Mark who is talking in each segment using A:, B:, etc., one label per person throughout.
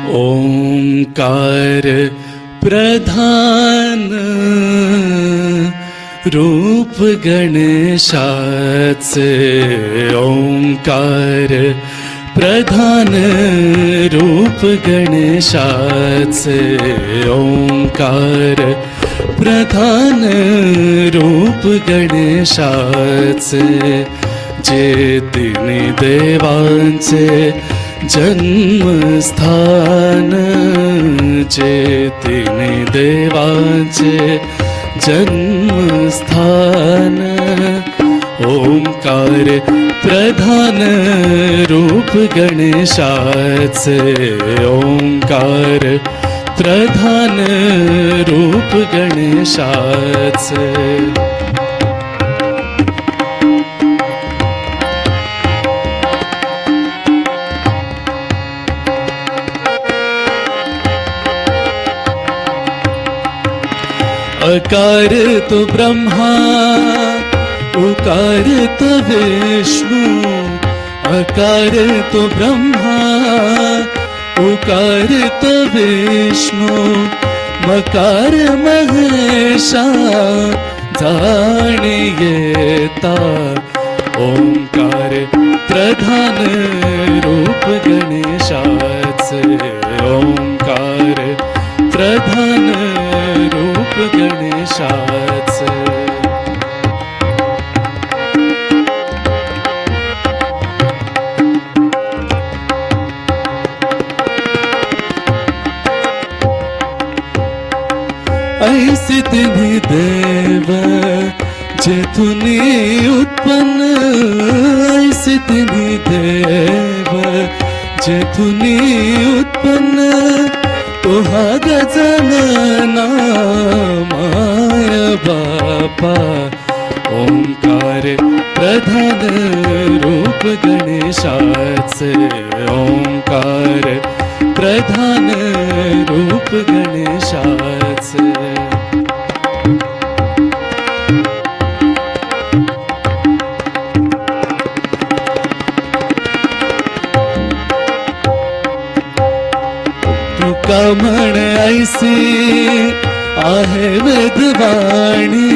A: ओंकार प्रधान रूप गणेशाचे, ओंकार प्रधान रूप गणेशाचे, ओंकार प्रधान रूप गणेशाचे, जे तिन्ही देवांचे जन्मस्थान, जे तिन्ही देवांचे जन्मस्थान, ओंकार प्रधान रूप गणेशाचे, ओंकार प्रधान रूप गणेशाचे. अकार तो ब्रह्मा, उकार तो विष्णु, अकार तो ब्रह्मा, उकार तो विष्णु, मकार महेशा जाणी येता, ओंकार प्रधान रूप गणेशाचे, ओंकार प्रधान रूप गणेशाचे. ऐसे तिन्ही देव जेथुनी उत्पन्न, ऐसे तिन्ही देव जेथुनी उत्पन्न, तो हा गजानना माय बापा, ओंकार प्रधान रूप गणेशाचे, ओंकार प्रधान रूप गणेशाचे. तुका म्हण ऐसी आहे वेदवाणी,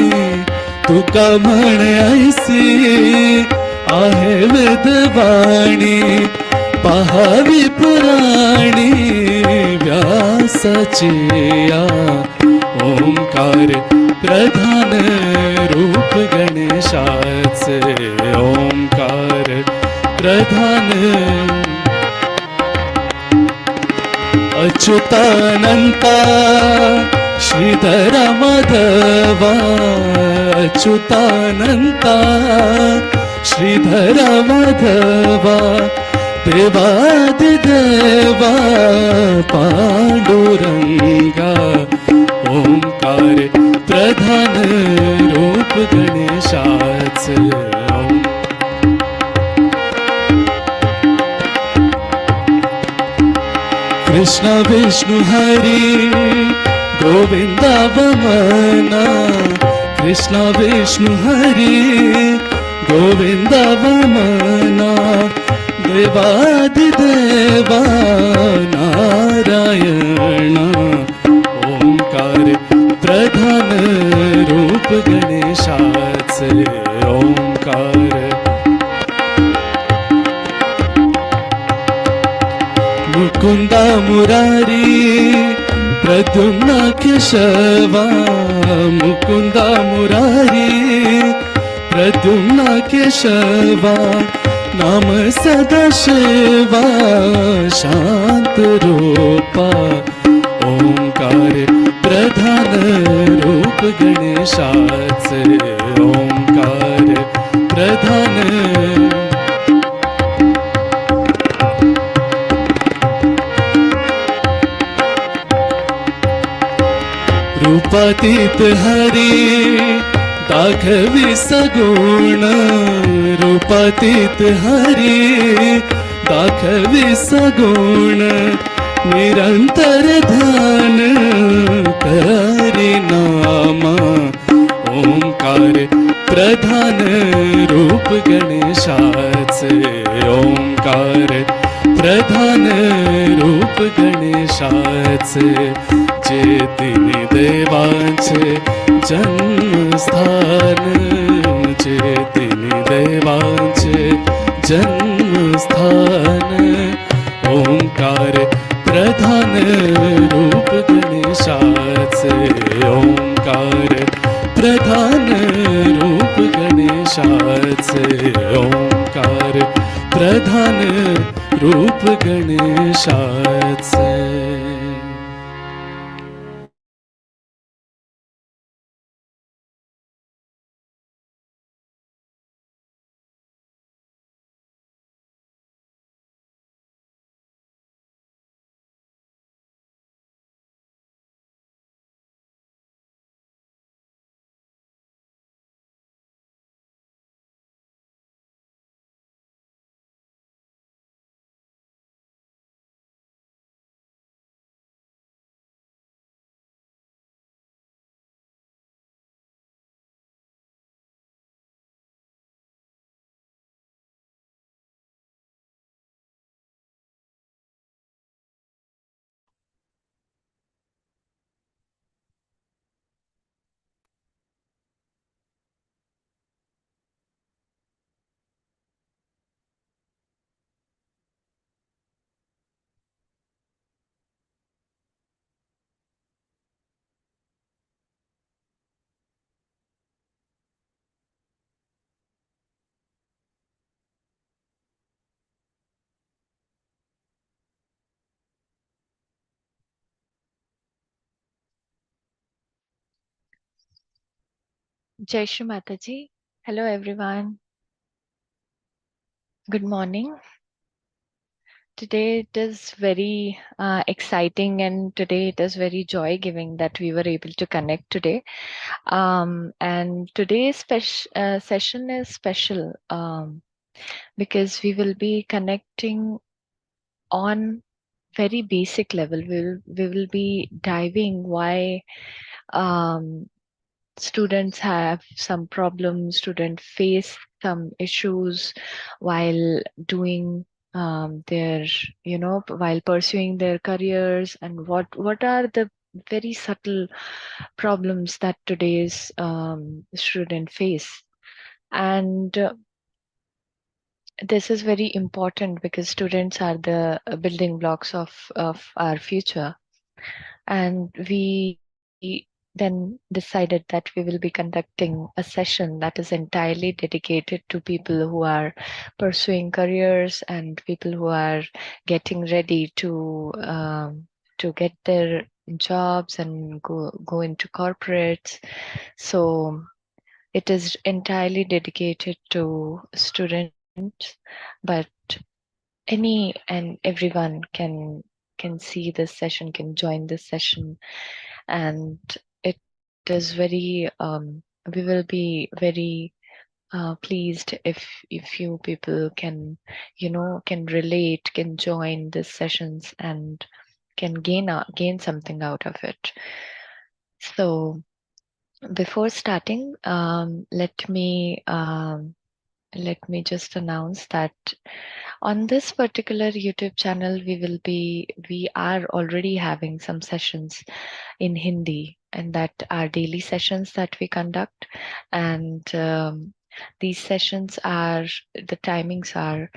A: तुका म्हण ऐसी आहे वेदवाणी, पहावी पुराणी व्यासाची या, ओंकार प्रधान रूप गणेशाचे, ओंकार प्रधान. अच्युतानंता श्रीधर माधवा, अच्युतानंता श्रीधर माधवा, देवादिदेवा पांडुरंगा, ओंकार प्रधान रूप गणेशाचे. कृष्ण विष्णु हरी गोविंदा वमना, कृष्ण विष्णु हरी गोविंदा वमना, देवादिदेवा नारायण, ओंकार प्रधान रूप गणेशाचे, ओंकार. मुकुंदा मुरारी प्रद्युम्न केशवा, मुकुंदा मुरारी प्रद्युम्न केशवा, नाम सदाशिवा शांत रूपा, ओंकार प्रधान रूप गणेशाचे, ओंकार प्रधान. रूपातीत हरी दाखवी सगुण, रूपातीत हरी दाखवी सगुण, निरंतर ध्यान करी नामा, ओंकार प्रधान रूप गणेशाचे, ओंकार प्रधान रूप गणेशाचे, जे तिन्ही देवांचे जन्मस्थान, जे तिन्ही देवांचे जन्मस्थान. ओंकार प्रधान रूप गणेशाचे, ओंकार प्रधान रूप गणेशाचे, ओंकार प्रधान रूप गणेशाचे.
B: Shree Mataji. Hello, everyone. Good morning. Today it is very exciting, and today it is very joy giving that we were able to connect today. And today's session is special because we will be connecting on very basic level. We will be diving why um, students have some problems, students face some issues while doing their, while pursuing their careers, and what are the very subtle problems that today's student face. And this is very important because students are the building blocks of our future. And we then decided that we will be conducting a session that is entirely dedicated to people who are pursuing careers and people who are getting ready to get their jobs and go into corporates. So it is entirely dedicated to students, but any and everyone can see this session, can join this session, and it is very we will be very pleased if you people can, can relate, can join these sessions, and can gain something out of it. So before starting, let me just announce that on this particular YouTube channel, we are already having some sessions in Hindi, and that are daily sessions that we conduct. And these sessions are, the timings are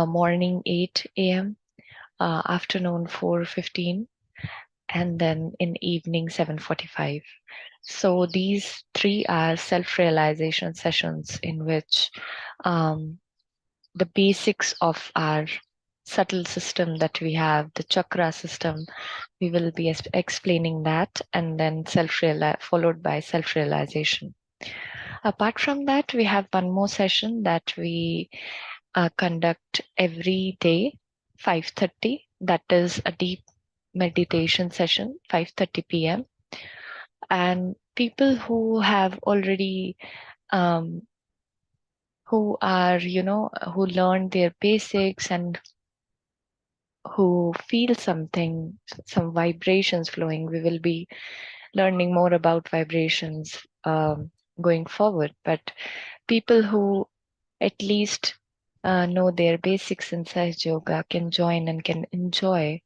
B: morning 8 a.m., afternoon 4:15, and then in evening 7:45. So these three are self-realization sessions in which the basics of our subtle system that we have, the chakra system, we will be explaining that, and then followed by self-realization. Apart from that, we have one more session that we conduct every day, 5:30. That is a deep meditation session, 5:30 p.m. And people who have already who are, who learned their basics and who feel something, some vibrations flowing. We will be learning more about vibrations going forward. But people who at least know their basics in Sahaja Yoga can join and can enjoy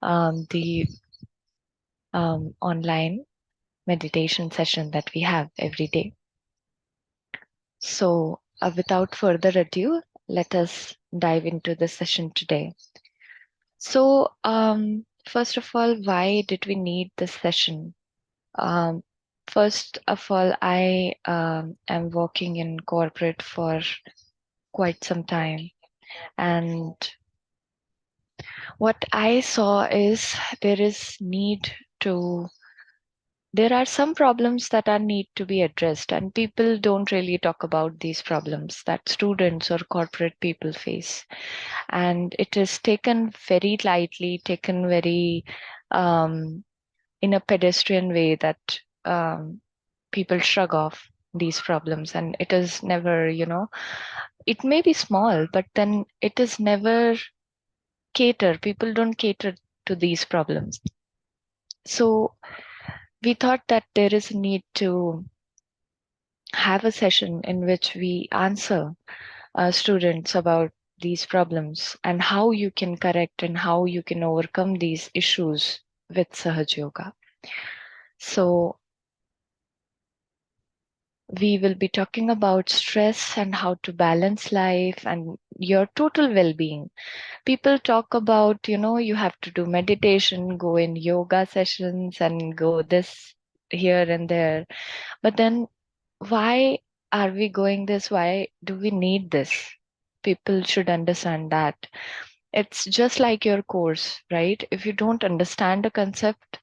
B: the online meditation session that we have every day. So, without further ado, let us dive into the session today. So, first of all, why did we need this session? Um, First of all, I am working in corporate for quite some time, and what I saw is there are some problems that are need to be addressed, and people don't really talk about these problems that students or corporate people face, and it is taken very lightly, taken very in a pedestrian way, that people shrug off these problems, and it is never, it may be small, but then it is never people don't cater to these problems. So we thought that there is a need to have a session in which we answer students about these problems and how you can correct and how you can overcome these issues with Sahaj Yoga. So we will be talking about stress and how to balance life and your total well-being. People talk about, you have to do meditation, go in yoga sessions, and go this here and there. But then why are we going this? Why do we need this? People should understand that. It's just like your course, right? If you don't understand a concept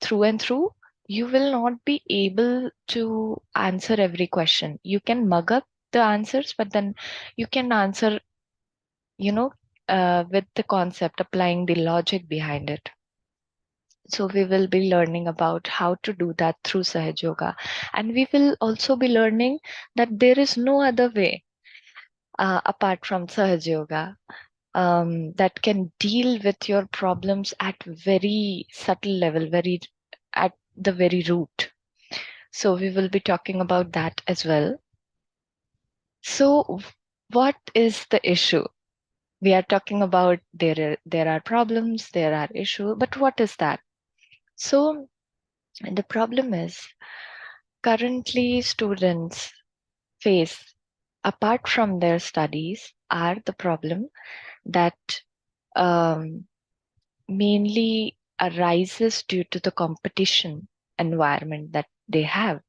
B: through and through, you will not be able to answer every question. You can mug up the answers, but then you can answer, you know, with the concept, applying the logic behind it. So we will be learning about how to do that through Sahaj Yoga. And we will also be learning that there is no other way apart from Sahaj Yoga that can deal with your problems at very subtle level, very at the very root. So we will be talking about that as well. So what is the issue? We are talking about there are problems, there are issues, but what is that? So the problem is currently students face, apart from their studies, are the problem that um, mainly arises due to the competition environment that they have,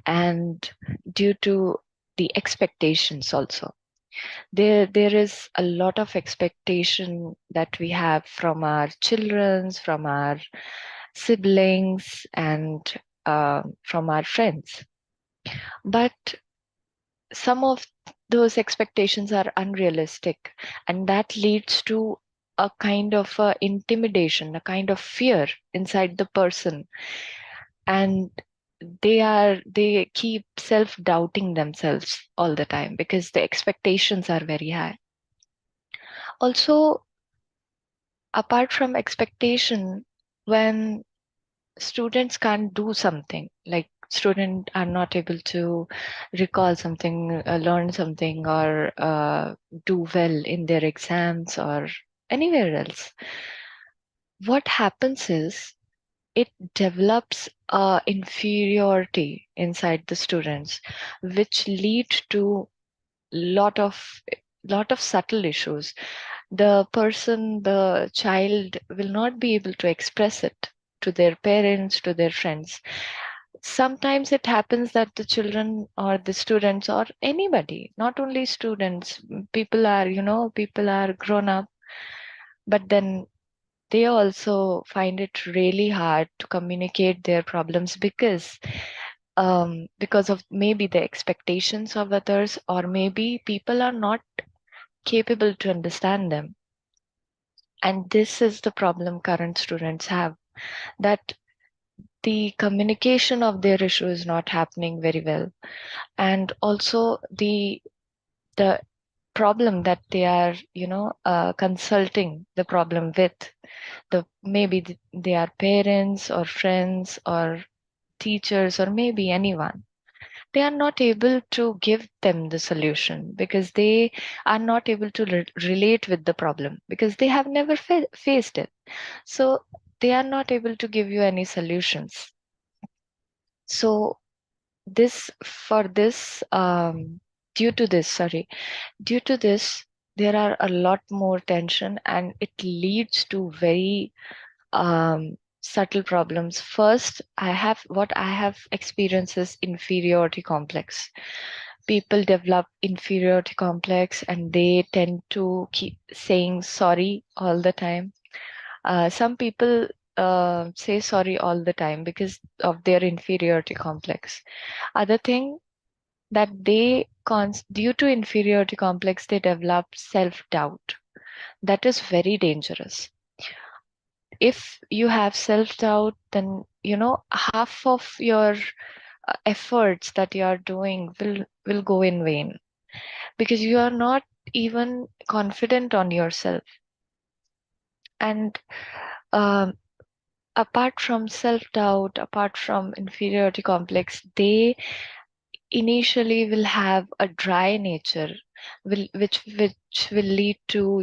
B: and due to the expectations also. There is a lot of expectation that we have from our children, from our siblings, and from our friends. But some of those expectations are unrealistic, and that leads to a kind of intimidation, a kind of fear inside the person, and they keep self-doubting themselves all the time because the expectations are very high. Also, apart from expectation, when students can't do something, like students are not able to recall something, learn something, or do well in their exams or anywhere else, what happens is it develops inferiority inside the students, which lead to lot of lot of subtle issues. The child will not be able to express it to their parents, to their friends. Sometimes it happens that the children or the students or anybody, not only students, people are grown up, but then they also find it really hard to communicate their problems because of maybe the expectations of others, or maybe people are not capable to understand them. And this is the problem current students have, that the communication of their issue is not happening very well. And also the problem that they are, consulting the problem with, they are parents or friends or teachers or maybe anyone. they are not able to give them the solution, because they are not able to relate with the problem, because they have never faced it. So they are not able to give you any solutions. So this for this due to this sorry due to this, there are a lot more tension, and it leads to very subtle problems. First, I have experienced is inferiority complex. People develop inferiority complex, and they tend to keep saying sorry all the time. Some people say sorry all the time because of their inferiority complex. Other thing, that due to inferiority complex, they develop self doubt. That is very dangerous. If you have self doubt, then half of your efforts that you are doing will go in vain, because you are not even confident on yourself. And um, apart from self doubt, apart from inferiority complex, they initially will have a dry nature, which will lead to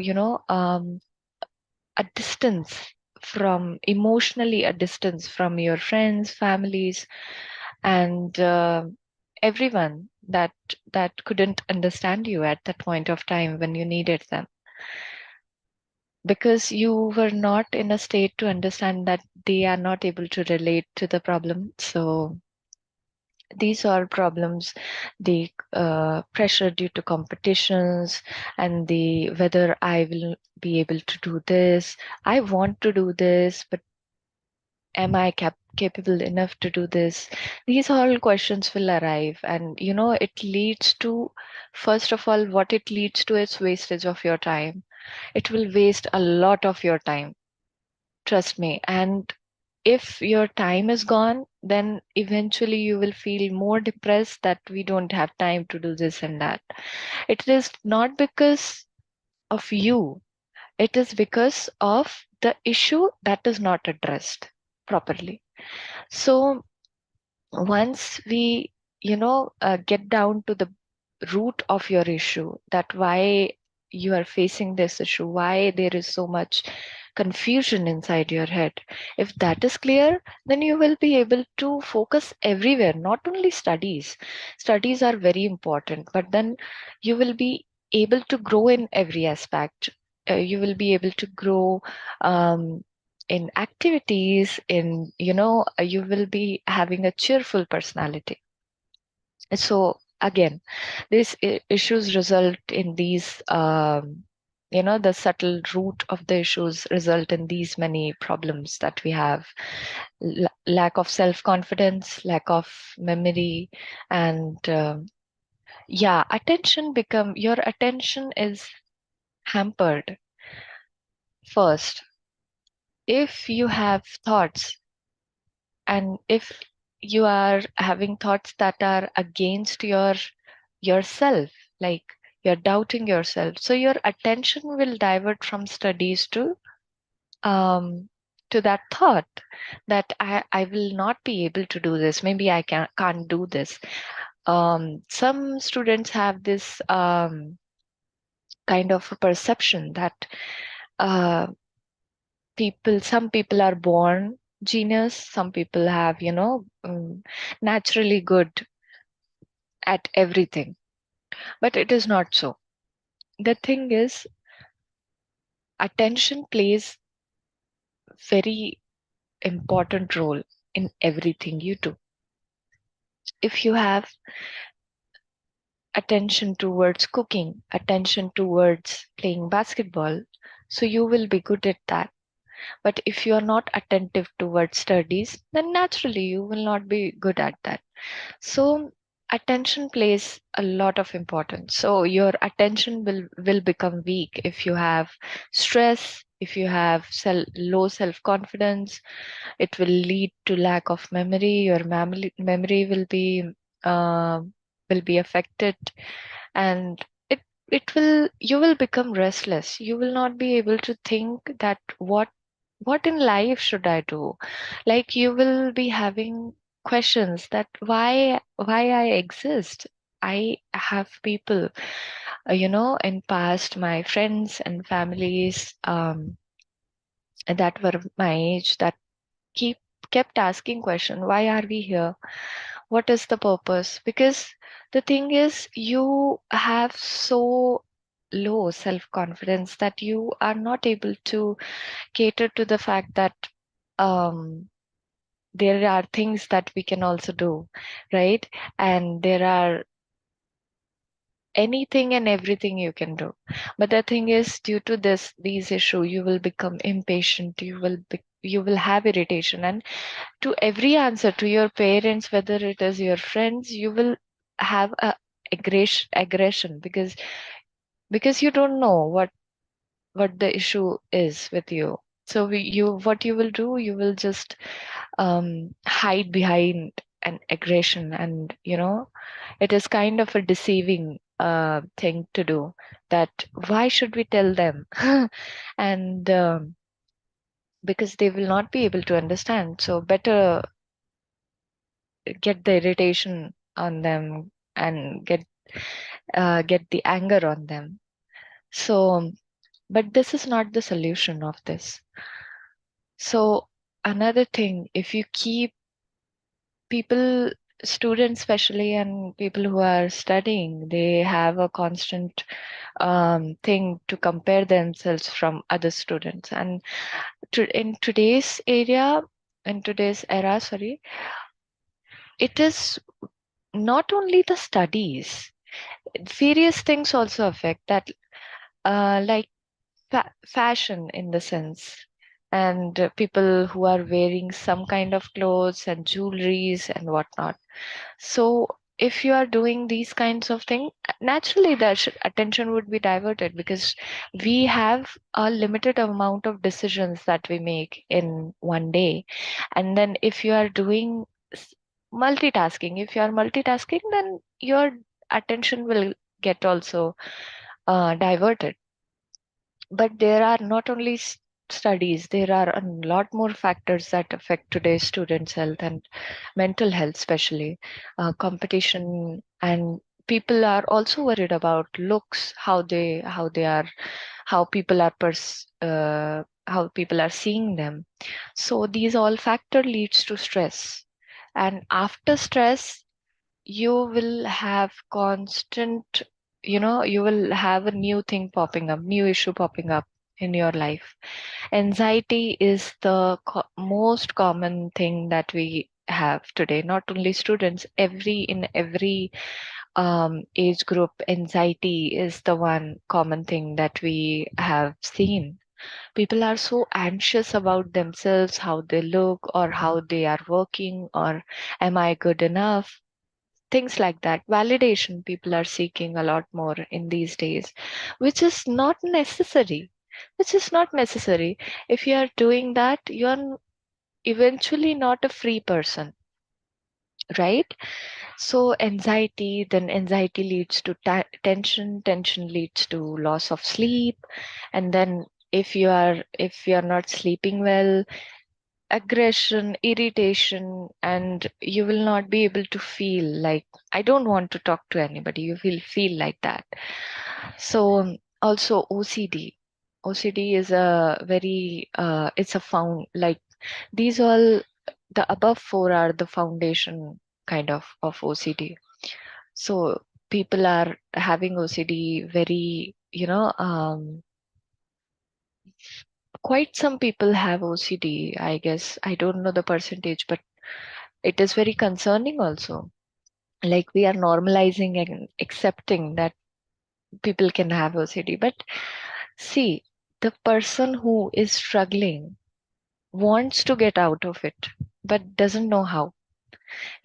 B: a distance from emotionally, a distance from your friends, families, and everyone that couldn't understand you at that point of time when you needed them, because you were not in a state to understand that they are not able to relate to the problem. So these are problems, the pressure due to competitions, and the whether I will be able to do this. I want to do this, but am I capable enough to do this? These all questions will arrive, and it leads to, first of all, what it leads to is wastage of your time. It will waste a lot of your time, trust me. And if your time is gone, then eventually you will feel more depressed that we don't have time to do this and that. It is not because of you, it is because of the issue that is not addressed properly. So once we get down to the root of your issue, that why you are facing this issue, why there is so much confusion inside your head, if that is clear, then you will be able to focus everywhere, not only studies. Studies are very important, but then you will be able to grow in every aspect. You will be able to grow in activities, in you will be having a cheerful personality. So again, these issues result in these the subtle root of the issues result in these many problems that we have: lack of self confidence, lack of memory, and your attention is hampered. First, if you have thoughts, and if you are having thoughts that are against yourself, like you're doubting yourself, so your attention will divert from studies um to that thought, that I will not be able to do this, maybe I can't do this. Some students have this kind of a perception that uh, some people are born genius, some people have naturally good at everything, but it is not so. The thing is, attention plays very important role in everything you do. If you have attention towards cooking, attention towards playing basketball, so you will be good at that. But if you are not attentive towards studies, then naturally you will not be good at that. So attention plays a lot of importance. So your attention will become weak if you have stress, if you have low self confidence. It will lead to lack of memory. Your memory uh, will be affected, and it will you will become restless. You will not be able to think that what in life should I do. Like, you will be having questions that why I exist. I have people, in past, my friends and families that were my age, that keep kept asking question, why are we here, what is the purpose? Because the thing is, you have so low self confidence that you are not able to cater to the fact that um there are things that we can also do, right? And there are anything and everything you can do. But the thing is, due to these issue, you will become impatient, you will have irritation, and to every answer to your parents, whether it is your friends, you will have a aggression, because you don't know what the issue is with you. So you what you will do, you will just hide behind an aggression, and it is kind of a deceiving thing to do, that why should we tell them? And because they will not be able to understand, so better get the irritation on them and get the anger on them. So but this is not the solution of this. So another thing, if you keep people, students especially, and people who are studying, they have a constant thing to compare themselves from other students. And in today's area, in today's era, sorry, it is not only the studies, various things also affect that, like fashion in the sense, and people who are wearing some kind of clothes and jewelries and whatnot. So if you are doing these kinds of things, naturally the attention would be diverted, because we have a limited amount of decisions that we make in one day. And then if you are doing multitasking, if you are multitasking, then your attention will get also diverted. But there are not only studies, there are a lot more factors that affect today's students' health and mental health, especially competition. And people are also worried about looks, how they are, how people are how people are seeing them. So these all factor leads to stress, and after stress you will have constant, you will have a new thing popping up, new issue popping up in your life. Anxiety is the most common thing that we have today, not only students, in every age group. Anxiety is the one common thing that we have seen. People are so anxious about themselves, how they look, or how they are working, or am I good enough, things like that. Validation people are seeking a lot more in these days, which is not necessary. If you are doing that, you are eventually not a free person, right? So anxiety leads to tension leads to loss of sleep. And then if you are not sleeping well, aggression, irritation, and you will not be able to feel like, I don't want to talk to anybody. You will feel like that. So also OCD. OCD is a very it's a found, like, these all, the above four are the foundation kind of OCD. So people are having OCD very, quite some people have OCD, I guess. I don't know the percentage, but it is very concerning also. Like, we are normalizing and accepting that people can have OCD. But see, the person who is struggling wants to get out of it, but doesn't know how,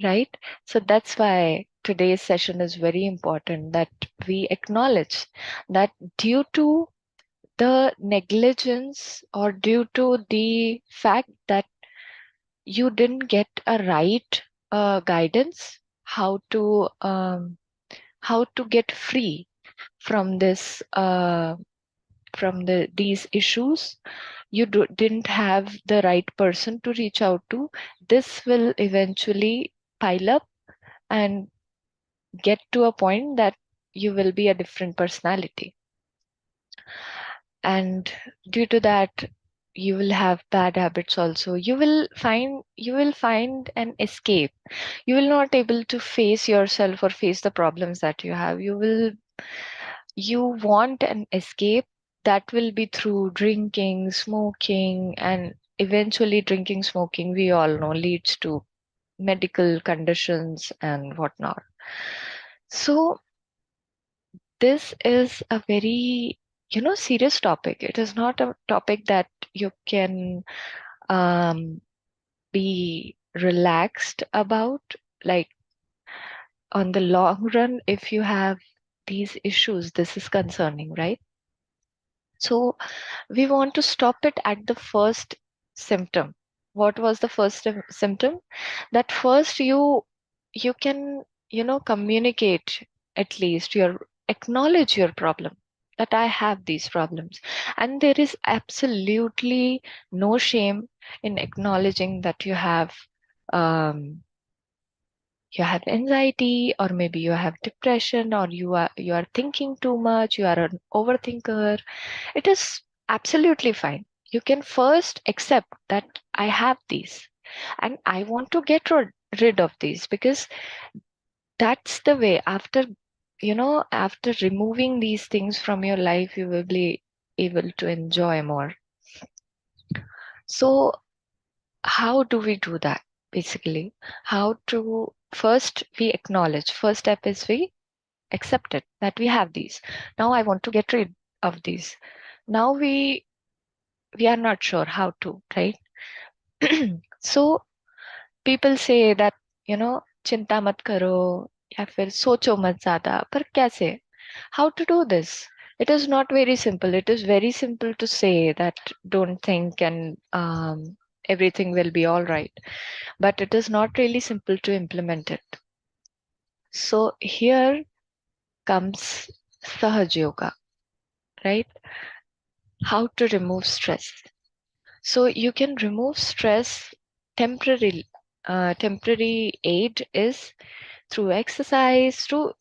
B: right? So that's why today's session is very important, that we acknowledge that due to the negligence, or due to the fact that you didn't get a right guidance, how to get free from this, from these issues, you didn't have the right person to reach out to, this will eventually pile up and get to a point that you will be a different personality. And due to that, you will have bad habits also. You will find an escape. You will not able to face yourself or face the problems that you have. You want an escape, that will be through drinking, smoking, and eventually drinking, smoking, we all know, leads to medical conditions and whatnot. So this is a very, serious topic. It is not a topic that you can um, be relaxed about. Like, on the long run, if you have these issues, this is concerning, right? So we want to stop it at the first symptom. What was the first symptom? That first you can, communicate, at least your acknowledge your problem, that I have these problems. And there is absolutely no shame in acknowledging that um, you have anxiety, or maybe you have depression, or you are thinking too much, you are an overthinker. It is absolutely fine. You can first accept that I have these and I want to get rid of these, because that's the way. After removing these things from your life, you will be able to enjoy more. So how do we do that? Basically, how to first we acknowledge. First step is we accept it, that we have these. Now I want to get rid of these. Now we are not sure how to, right? So people say that, चिंता मत करो, या फिर सोचो मत ज्यादा, पर कैसे? How to do this? It is not very simple. It is very simple to say that don't think, and everything will be all right, but it is not really simple to implement it. So here comes Sahaja Yoga, right? How to remove stress. So you can remove stress temporarily. Temporary aid is through exercise, through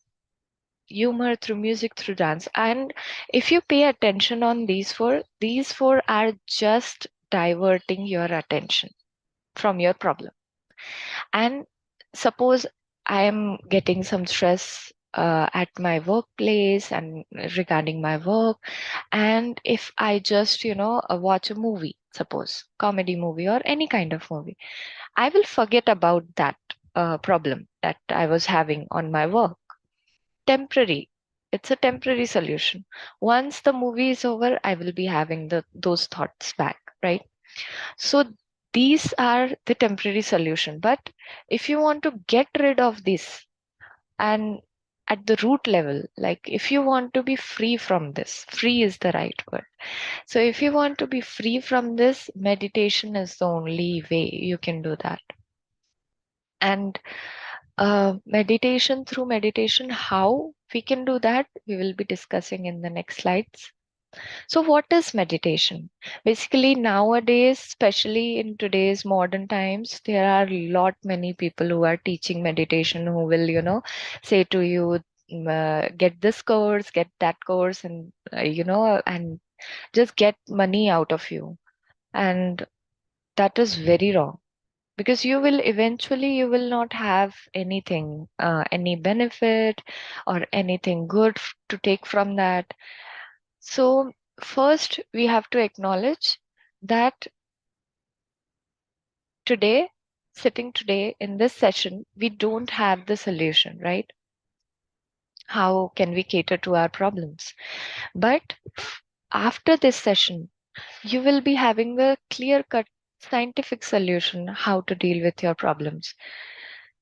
B: humor, through music, through dance. And if you pay attention on these four are just diverting your attention from your problem. And suppose I am getting some stress at my workplace and regarding my work, and if I just watch a movie, suppose comedy movie or any kind of movie, I will forget about that problem that I was having on my work. Temporary. It's a temporary solution. Once the movie is over, I will be having those thoughts back, right? So these are the temporary solution. But if you want to get rid of this, and at the root level, like if you want to be free from this, free is the right word. So if you want to be free from this, meditation is the only way you can do that. And through meditation, how we can do that, we will be discussing in the next slides. So what is meditation? Basically, nowadays, especially in today's modern times, there are many people who are teaching meditation, who will, say to you, get this course, get that course, and, and just get money out of you. And that is very wrong, because you will not have anything, any benefit or anything good to take from that. So first we have to acknowledge that today, sitting today in this session, we don't have the solution, right? How can we cater to our problems? But after this session, you will be having a clear cut scientific solution how to deal with your problems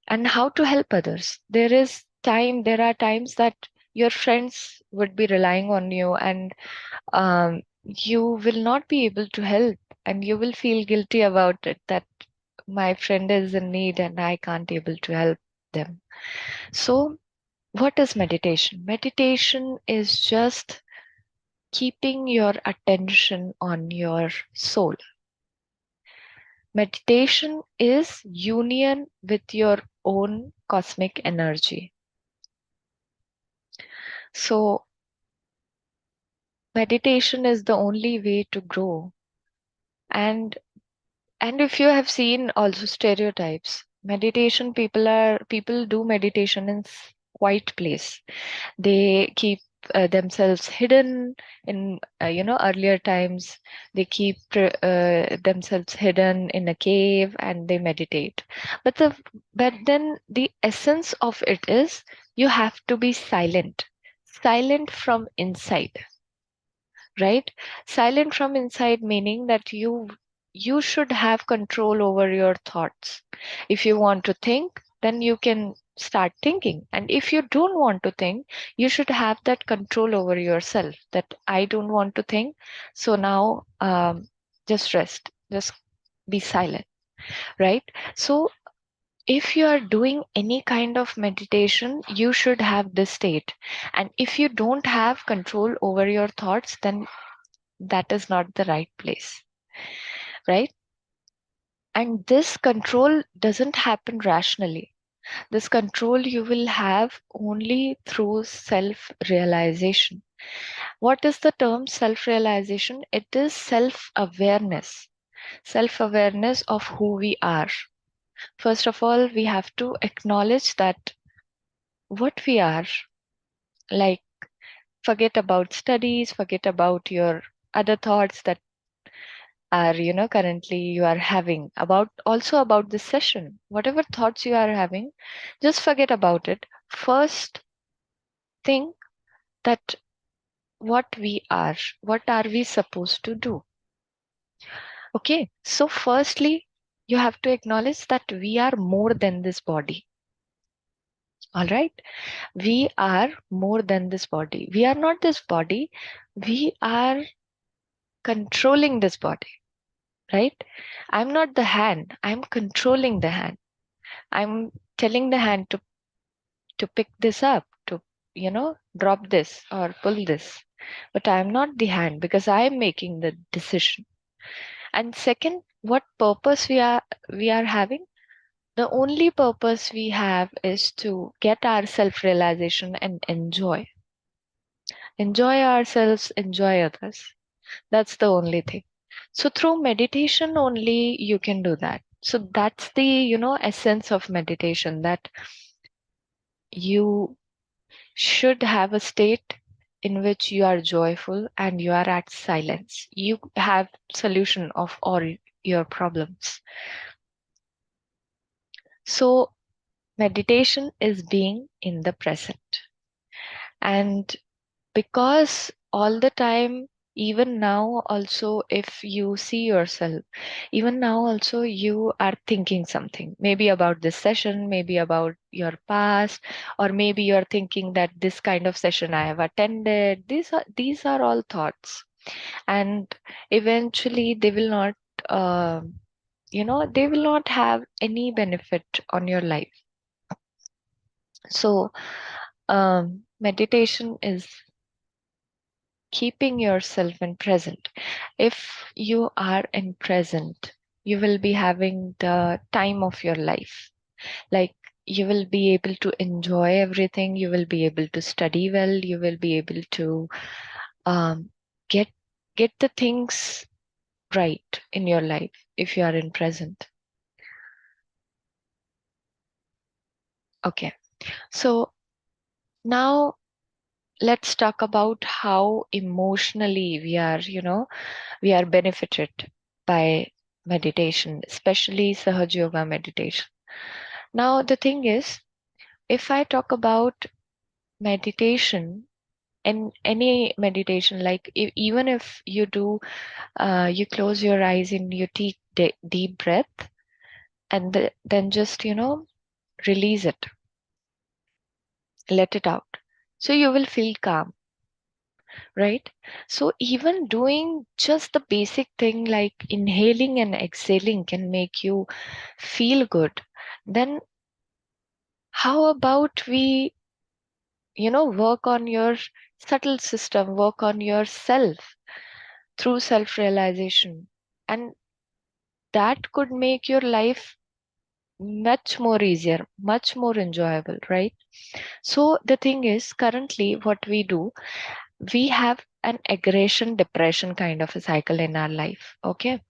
B: and how to help others. There are times that your friends would be relying on you, and you will not be able to help, and you will feel guilty about it, that my friend is in need and I can't able to help them. So what is meditation? Meditation is just keeping your attention on your soul. Meditation is union with your own cosmic energy. So, meditation is the only way to grow. And if you have seen also stereotypes, people do meditation in quiet place. They keep themselves hidden in earlier times. They keep themselves hidden in a cave and they meditate. But then the essence of it is you have to be silent from inside, right? Silent from inside meaning that you should have control over your thoughts. If you want to think, then you can start thinking. And if you don't want to think, you should have that control over yourself, that I don't want to think. So now just rest, just be silent, right? So if you are doing any kind of meditation, you should have this state. And if you don't have control over your thoughts, then that is not the right place, right? And this control doesn't happen rationally. This control you will have only through self realization. What is the term self realization? It is self awareness of who we are. First of all, we have to acknowledge that what we are, like, forget about studies, forget about your other thoughts that are currently you are having about, also about this session. Whatever thoughts you are having, just forget about it. First think that what are we supposed to do? Okay, so firstly you have to acknowledge that we are more than this body. All right, we are more than this body. We are not this body, we are controlling this body, right? I'm not the hand, I'm controlling the hand. I'm telling the hand to pick this up, to drop this or pull this. But I'm not the hand because I'm making the decision. And second, what purpose we are having? The only purpose we have is to get our self-realization and enjoy ourselves, enjoy others. That's the only thing. So through meditation only you can do that. So that's the essence of meditation, that you should have a state in which you are joyful and you are at silence. You have solution of all your problems. So meditation is being in the present. And because all the time, even now also, if you see yourself, even now also you are thinking something, maybe about this session, maybe about your past, or maybe you're thinking that this kind of session I have attended. These are all thoughts, and eventually they will not they will not have any benefit on your life. So meditation is keeping yourself in present. If you are in present, you will be having the time of your life. Like, you will be able to enjoy everything. You will be able to study well. You will be able to um, get the things right in your life if you are in present. Okay, so now let's talk about how emotionally we are benefited by meditation, especially Sahaja Yoga meditation. Now, the thing is, if I talk about meditation, and any meditation, like even if you do, you close your eyes and you take deep breath, and then just release it, let it out. So you will feel calm, right? So even doing just the basic thing like inhaling and exhaling can make you feel good. Then how about we work on your subtle system, work on yourself through self realization. And that could make your life much more easier, much more enjoyable, right? So the thing is, currently, what we do, we have an aggression depression kind of a cycle in our life. Okay.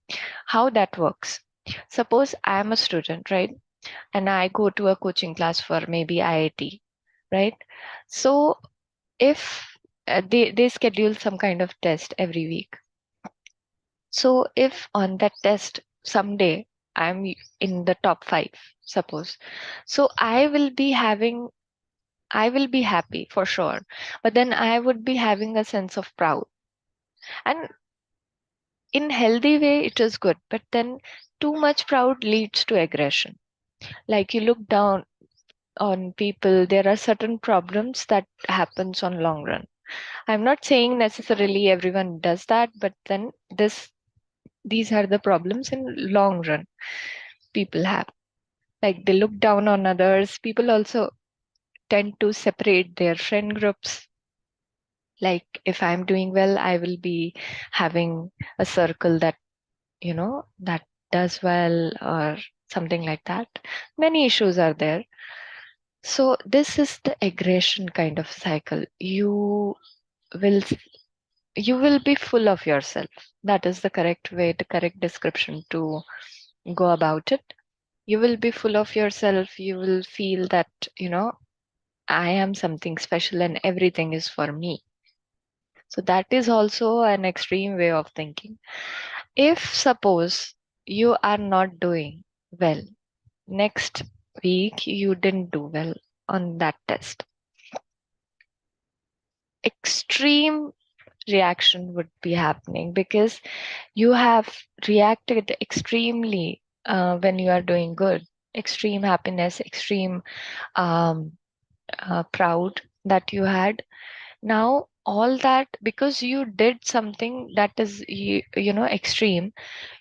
B: How that works. Suppose I am a student, right? And I go to a coaching class for maybe IIT, right? So if they schedule some kind of test every week. So if on that test someday I'm in the top 5, suppose, so I will be happy for sure, but then I would be having a sense of proud. And in healthy way it is good, but then too much proud leads to aggression. Like you look down on people, there are certain problems that happens on long run. I'm not saying necessarily everyone does that, but then these are the problems in long run people have. Like they look down on others. People also tend to separate their friend groups. Like if I'm doing well, I will be having a circle that does well or something like that. Many issues are there. So this is the aggression kind of cycle. Will you will be full of yourself. That is the correct way, the correct description to go about it. You will be full of yourself. You will feel that, I am something special and everything is for me. So that is also an extreme way of thinking. If suppose you are not doing well, next week you didn't do well on that test, extreme reaction would be happening because you have reacted extremely when you are doing good. Extreme happiness, extreme um, proud that you had. Now all that because you did something that is extreme,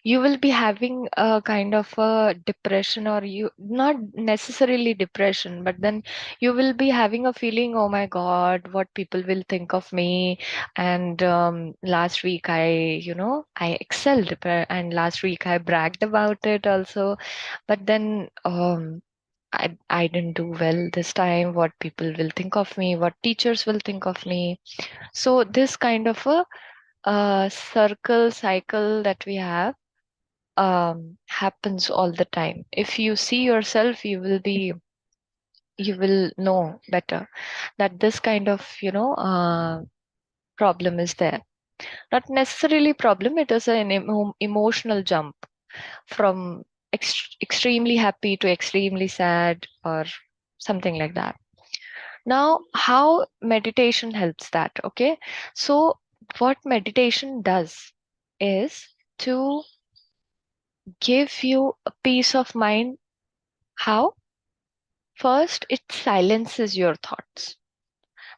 B: you will be having a kind of a depression, or you not necessarily depression, but then you will be having a feeling, oh my god, what people will think of me. And last week I excelled, and last week I bragged about it also, but then I didn't do well this time. What people will think of me, what teachers will think of me. So this kind of a circle cycle that we have happens all the time. If you see yourself, you will know better that this kind of problem is there. Not necessarily problem. It is an emotional jump from extremely happy to extremely sad or something like that. Now, how meditation helps that? Okay. So, what meditation does is to give you a peace of mind. How? First, it silences your thoughts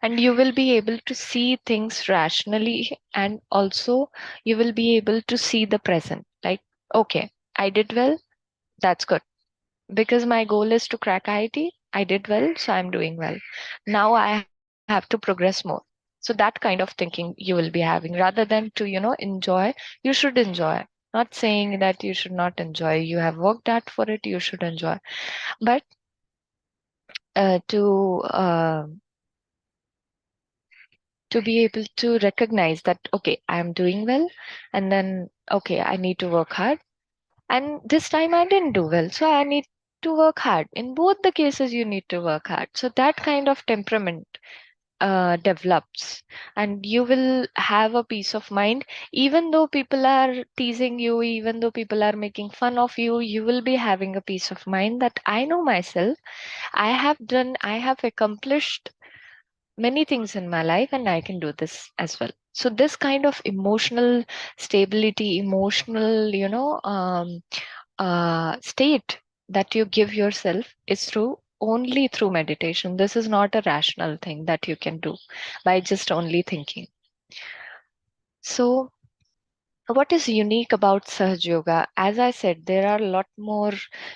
B: and you will be able to see things rationally, and also you will be able to see the present. Like, okay, I did well, that's good. Because my goal is to crack IIT, I did well, so I'm doing well. Now I have to progress more. So that kind of thinking you will be having, rather than to enjoy. You should enjoy. Not saying that you should not enjoy. You have worked hard for it, you should enjoy. But to be able to recognize that, okay, I'm doing well, and then okay, I need to work hard, and this time I didn't do well, so I need to work hard. In both the cases you need to work hard, so that kind of temperament develops, and you will have a peace of mind. Even though people are teasing you, even though people are making fun of you, you will be having a peace of mind that I know myself, I have accomplished many things in my life, and I can do this as well. So this kind of emotional stability, emotional state that you give yourself is through only through meditation. This is not a rational thing that you can do by just only thinking. So what is unique about Sahaj Yoga? As I said, there are a lot more,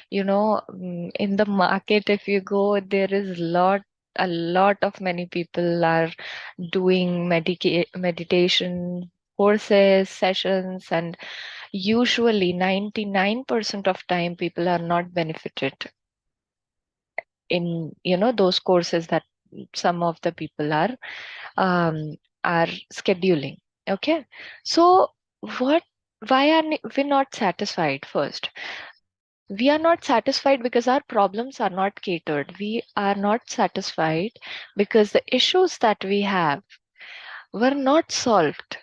B: in the market. If you go, there is a lot. a lot of many people are doing meditation courses, sessions, and usually 99% of time people are not benefited in those courses that some of the people um, are scheduling. Okay, so what why are we not satisfied? First, we are not satisfied because our problems are not catered. We are not satisfied because the issues that we have were not solved.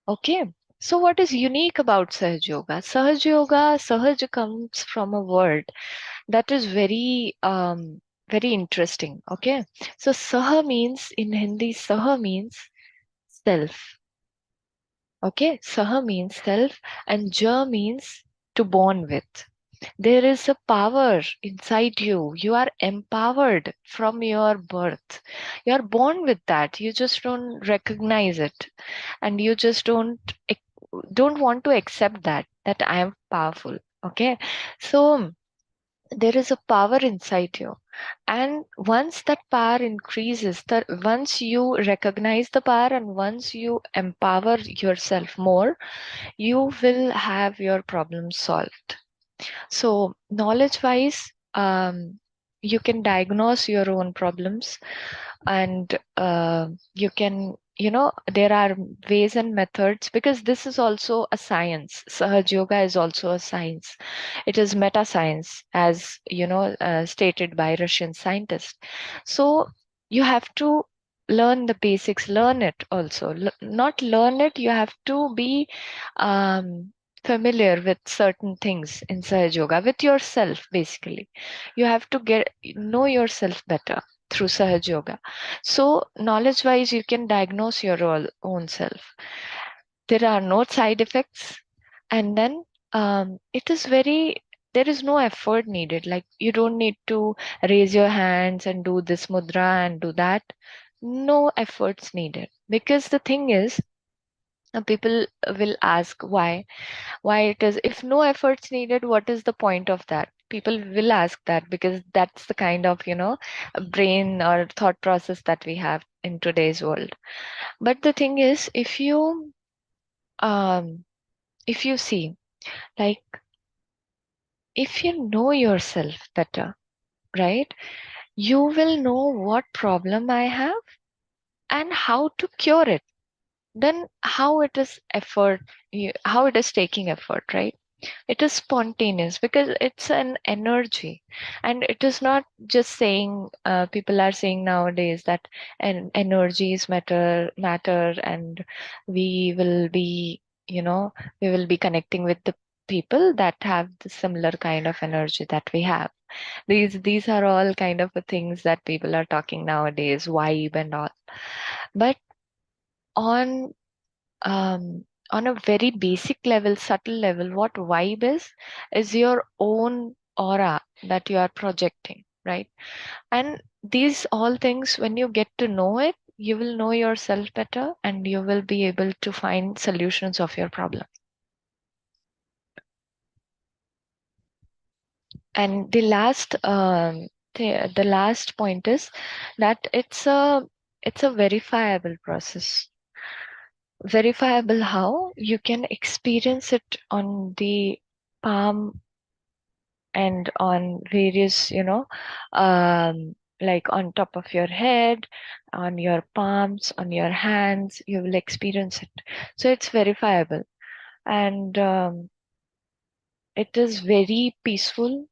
B: Okay, so what is unique about Sahaj Yoga? Sahaj Yoga, Sahaj comes from a word that is very interesting. Okay, so Saha means in Hindi, Saha means self. Okay, Saha means self, and Ja means to born with. There is a power inside you. You are empowered from your birth. You are born with that. You just don't recognize it, and you just don't want to accept that I am powerful. Okay, so there is a power inside you, and once that power increases, that once you recognize the power and once you empower yourself more, you will have your problems solved. So, knowledge wise, you can diagnose your own problems, and you can, there are ways and methods, because this is also a science. Sahaj Yoga is also a science. It is meta science, as stated by Russian scientists. So, you have to learn the basics, learn it also. Not learn it, you have to be um, familiar with certain things in Sahaj Yoga, with yourself, basically. You have to know yourself better through Sahaj Yoga. So, knowledge wise, you can diagnose your own self. There are no side effects, and then it is very, there is no effort needed. Like, you don't need to raise your hands and do this mudra and do that. No efforts needed. Because the thing is, people will ask why it is, if no efforts needed, what is the point of that? People will ask that, because that's the kind of brain or thought process that we have in today's world. But the thing is, um if you see, like, if you know yourself better, right, you will know what problem I have and how to cure it. Then how it is effort, how it is taking effort, right? It is spontaneous because it's an energy, and it is not just saying, people are saying nowadays that energies matter, and we will be, we will be connecting with the people that have the similar kind of energy that we have. These are all kind of things that people are talking nowadays, vibe and all. But on on a very basic level, subtle level, what vibe is your own aura that you are projecting, right? And these all things, when you get to know it, you will know yourself better, and you will be able to find solutions of your problem. And the last point is that it's a verifiable process. Verifiable how? You can experience it on the palm and on various, like on top of your head, on your palms, on your hands, you will experience it. So it's verifiable, and it is very peaceful.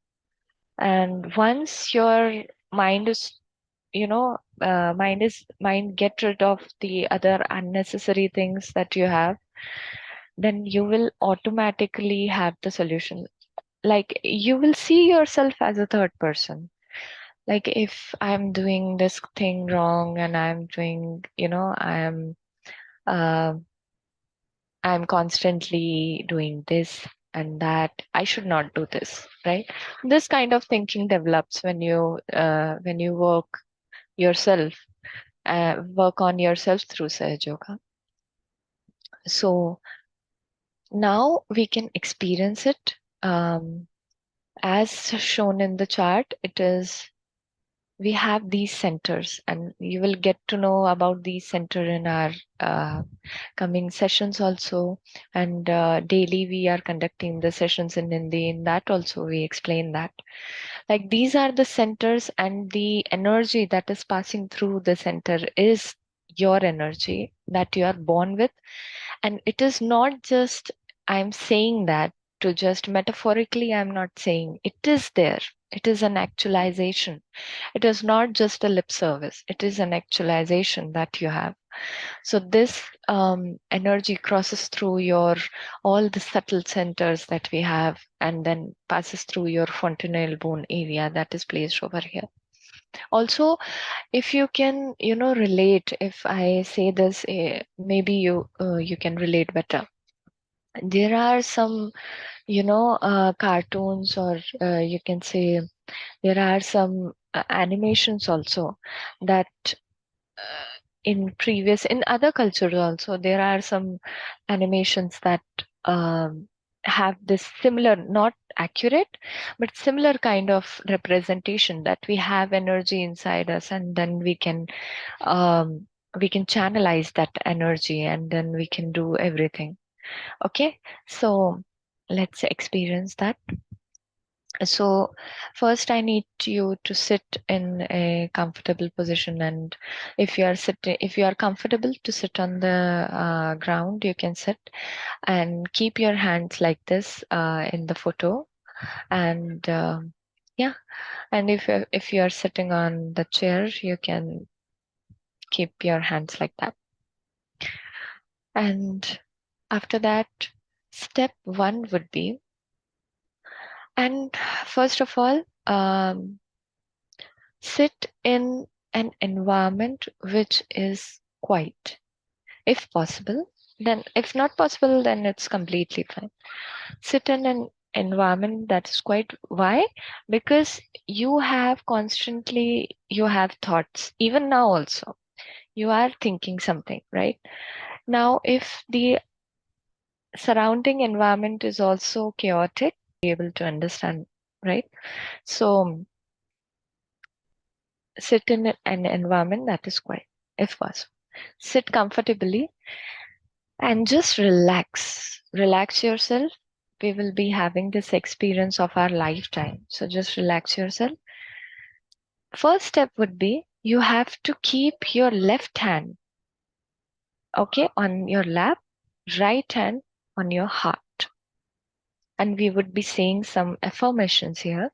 B: And once your mind is, mind get rid of the other unnecessary things that you have, then you will automatically have the solution. Like, you will see yourself as a third person. Like, if I'm doing this thing wrong, and I'm doing, uh, I'm constantly doing this and that, I should not do this, right? This kind of thinking develops when you yourself work on yourself through Sahaj Yoga. So now we can experience it. As shown in the chart, it is we have these centers, and you will get to know about these center in our coming sessions also. And daily we are conducting the sessions in Hindi. In that also we explain that, like, these are the centers, and the energy that is passing through the center is your energy that you are born with. And it is not just, I'm saying that to just metaphorically, I'm not saying, it is there. It is an actualization. It is not just a lip service. It is an actualization that you have. So this energy crosses through your all the subtle centers that we have, and then passes through your fontanelle bone area that is placed over here. Also, if you can, relate, if I say this, maybe you can relate better. There are some, cartoons, or you can say there are some animations also that in other cultures also there are some animations that have this similar, not accurate, but similar kind of representation, that we have energy inside us, and then um, we can channelize that energy, and then we can do everything. Okay, so let's experience that. So first I need you to sit in a comfortable position, and if you are comfortable to sit on the ground, you can sit and keep your hands like this in the photo. And yeah, and if you are sitting on the chair, you can keep your hands like that. And after that, step one would be, and first of all, sit in an environment which is quiet, if possible. Then, if not possible, then it's completely fine. Sit in an environment that is quiet. Why? Because you have thoughts. Even now, also, you are thinking something, right? Now, if the surrounding environment is also chaotic, be able to understand, right? So, sit in an environment that is quiet, if possible. Sit comfortably and just relax. Relax yourself. We will be having this experience of our lifetime. So just relax yourself. First step would be, you have to keep your left hand, okay, on your lap, right hand on your heart. And we would be saying some affirmations here.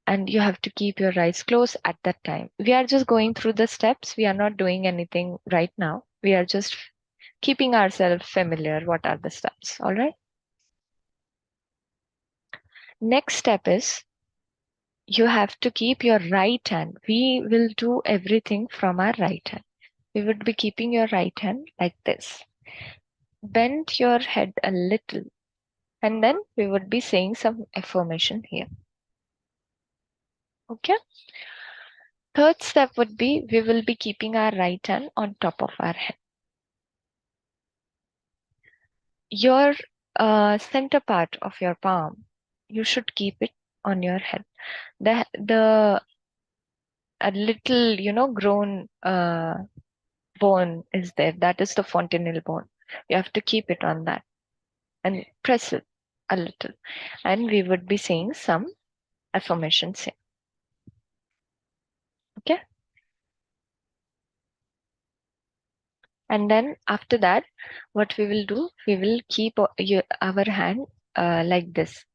B: And you have to keep your eyes closed at that time. We are just going through the steps. We are not doing anything right now. We are just keeping ourselves familiar. What are the steps? All right. Next step is, you have to keep your right hand. We will do everything from our right hand. We would be keeping your right hand like this. Bend your head a little, and then we would be saying some affirmation here. Okay. Third step would be, we will be keeping our right hand on top of our head. Your center part of your palm, you should keep it on your head. The a little, grown bone is there. That is the fontanelle bone. You have to keep it on that and press it a little. And we would be saying some affirmations here. Okay. And then after that, what we will do, we will keep our hand like this,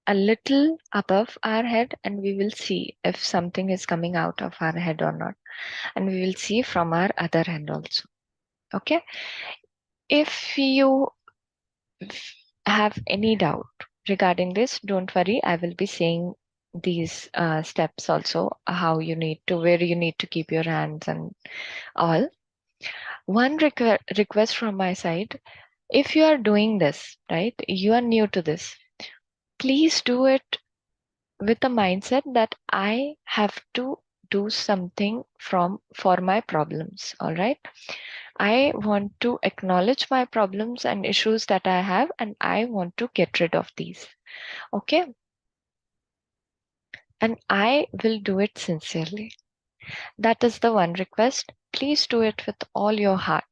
B: a little above our head, and we will see if something is coming out of our head or not. And we will see from our other hand also. Okay. If you have any doubt regarding this, don't worry. I will be saying these steps also, how you need to, where you need to keep your hands and all. One request from my side, if you are doing this, right, you are new to this, please do it with a mindset that I have to do something for my problems. All right. I want to acknowledge my problems and issues that I have, and I want to get rid of these. Okay. and I will do it sincerely. That is the one request. Please do it with all your heart.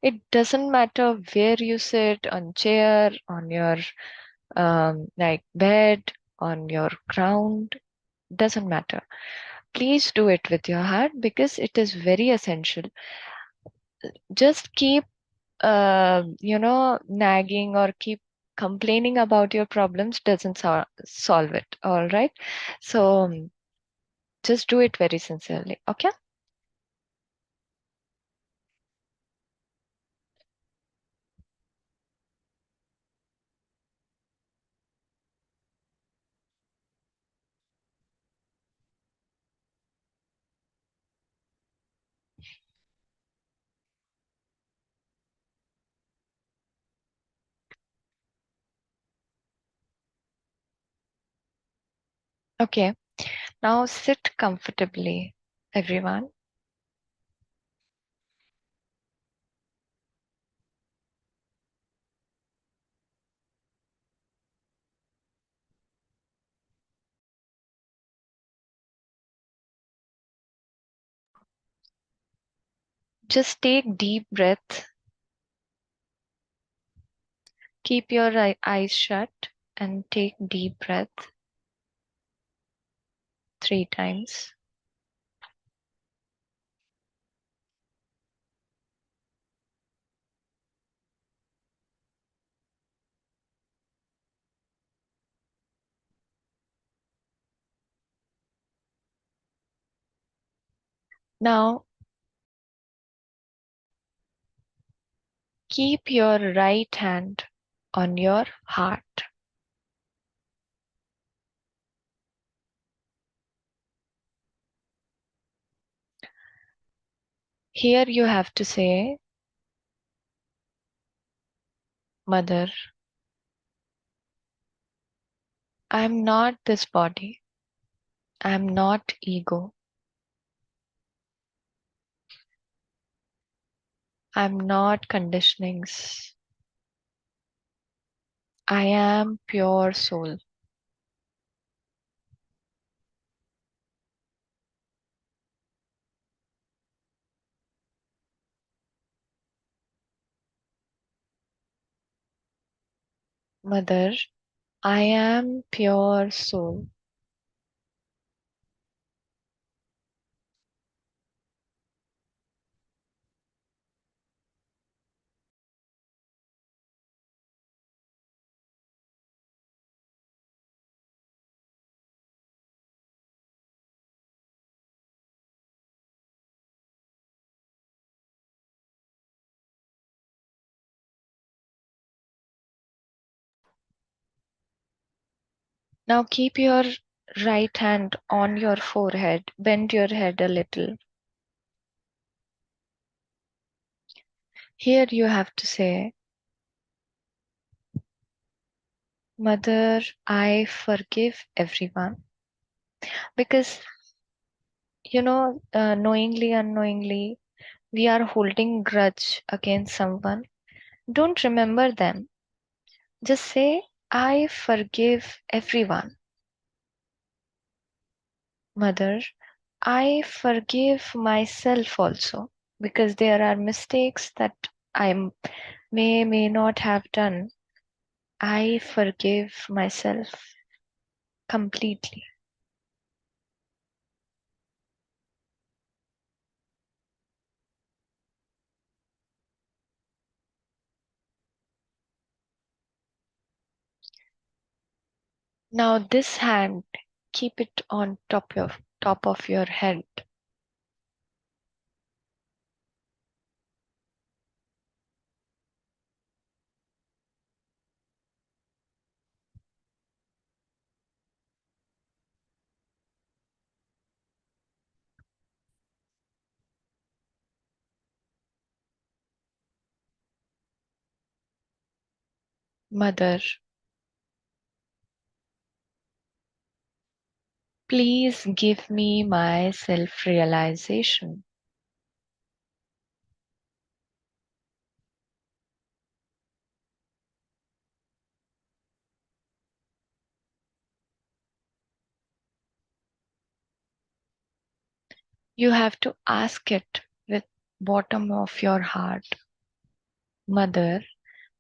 B: It doesn't matter where you sit, on chair, on your like bed, on your ground, doesn't matter. Please do it with your heart because it is very essential. Just keep nagging or keep complaining about your problems doesn't solve it. All right. So just do it very sincerely. Okay. Okay. Now sit comfortably, everyone. Just take deep breath. Keep your eyes shut and take deep breath 3 times. Now keep your right hand on your heart. Here you have to say, Mother, I'm not this body. I'm not ego. I'm not conditionings. I am pure soul. Mother, I am pure soul. Now keep your right hand on your forehead. Bend your head a little. Here you have to say, Mother, I forgive everyone. Because, knowingly, unknowingly, we are holding grudge against someone. Don't remember them. Just say, I forgive everyone. Mother, I forgive myself also because there are mistakes that I may not have done. I forgive myself completely. Now this hand, keep it on top of your head. Mother, please give me my self-realization. You have to ask it with bottom of your heart. Mother,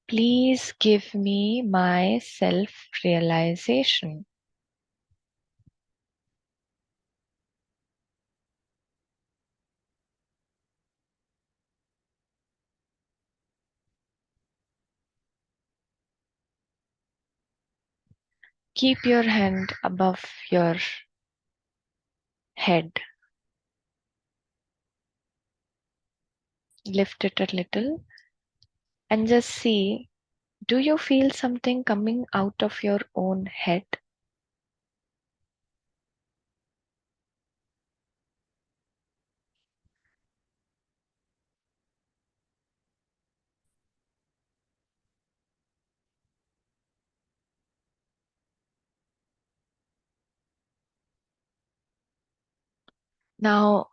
B: please give me my self-realization. Keep your hand above your head. Lift it a little and just see, do you feel something coming out of your own head? Now,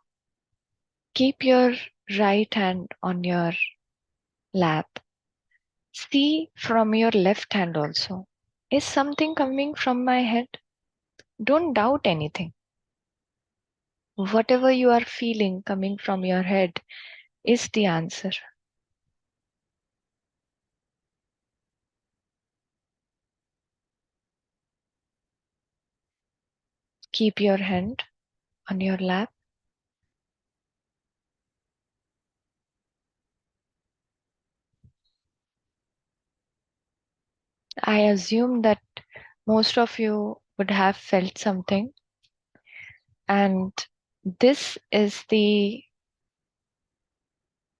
B: keep your right hand on your lap. See from your left hand also. Is something coming from my head? Don't doubt anything. Whatever you are feeling coming from your head is the answer. Keep your hand on your lap. I assume that most of you would have felt something, and this is the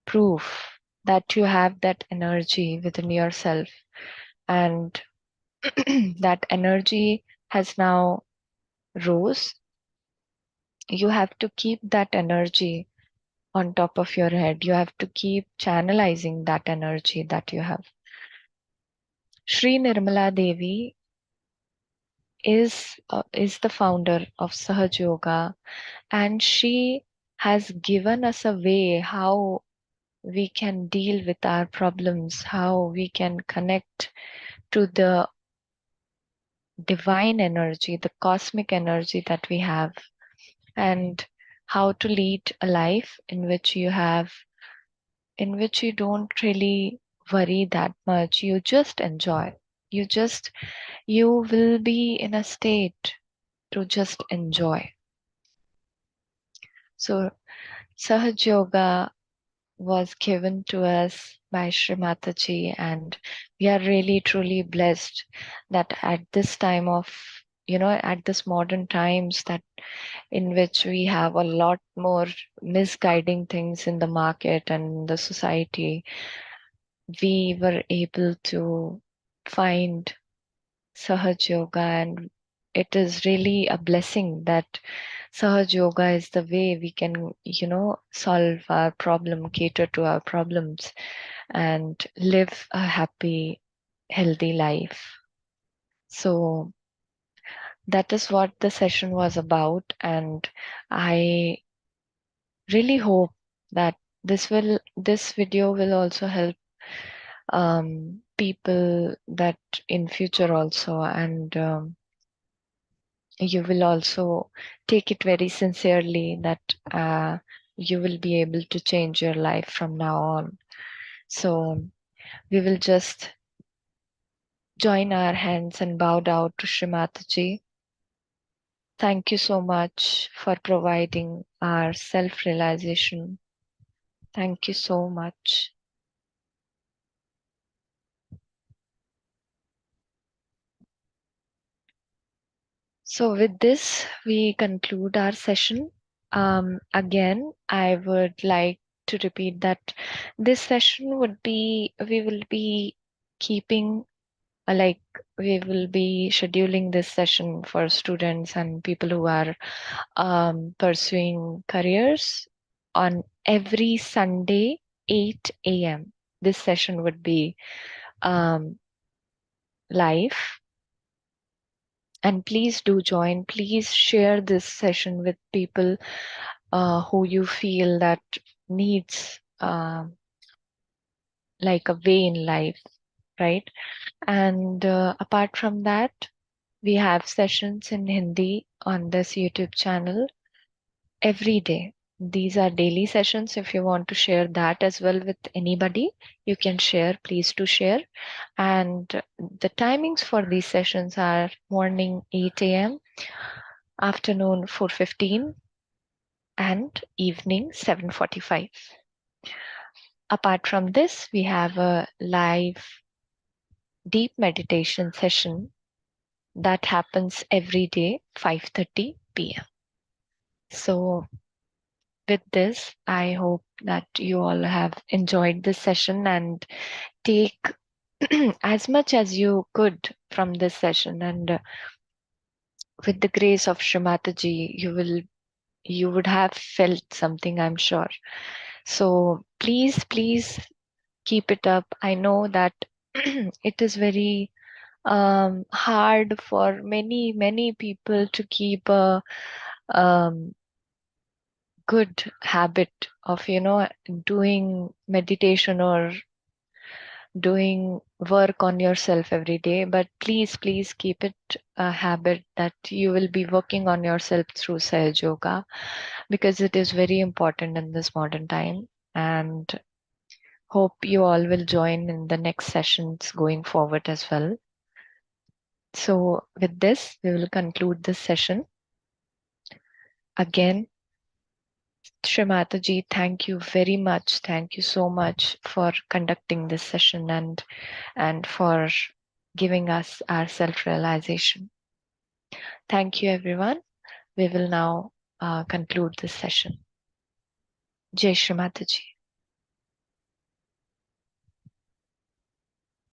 B: proof that you have that energy within yourself, and that energy has now rose. You have to keep that energy on top of your head. You have to keep channelizing that energy that you have. Shree Nirmala Devi is the founder of Sahaja Yoga, and she has given us a way how we can deal with our problems, how we can connect to the divine energy, the cosmic energy that we have, and how to lead a life in which you don't really worry that much. You just enjoy. You will be in a state to just enjoy. So Sahaj Yoga was given to us by Shree Mataji, and we are really truly blessed that at this time of, at this modern times, that in which we have a lot more misguiding things in the market and the society, we were able to find Sahaj Yoga, and it is really a blessing that Sahaj Yoga is the way we can, solve our problem, cater to our problems, and live a happy, healthy life. So that is what the session was about, and I really hope that this video will also help people that in future also, and you will also take it very sincerely that you will be able to change your life from now on. So we will just join our hands and bow down to Shri Mataji. Thank you so much for providing our self-realization. Thank you so much. So with this, we conclude our session. Again, I would like to repeat that this session we will be keeping, like, we will be scheduling this session for students and people who are pursuing careers on every Sunday, 8 a.m. This session would be live. And please do join. Please share this session with people who you feel that needs like a way in life, right? And apart from that, we have sessions in Hindi on this YouTube channel every day, these are daily sessions. If you want to share that as well with anybody, you can share. Please do share. And the timings for these sessions are morning 8 a.m., afternoon 4:15, and evening 7:45. Apart from this, we have a live deep meditation session that happens every day 5:30 p.m. So with this, I hope that you all have enjoyed this session and take as much as you could from this session. And with the grace of Shree Mataji, you would have felt something, I'm sure. So please keep it up. I know that it is very hard for many people to keep a um, good habit of doing meditation or doing work on yourself every day. But please keep it a habit that you will be working on yourself through Sahaja Yoga, because it is very important in this modern time. And hope you all will join in the next sessions going forward as well. So with this, we will conclude this session. Again, Shree Mataji, thank you very much. Thank you so much for conducting this session and for giving us our self-realization. Thank you, everyone. We will now conclude this session. Jai Shri Mataji.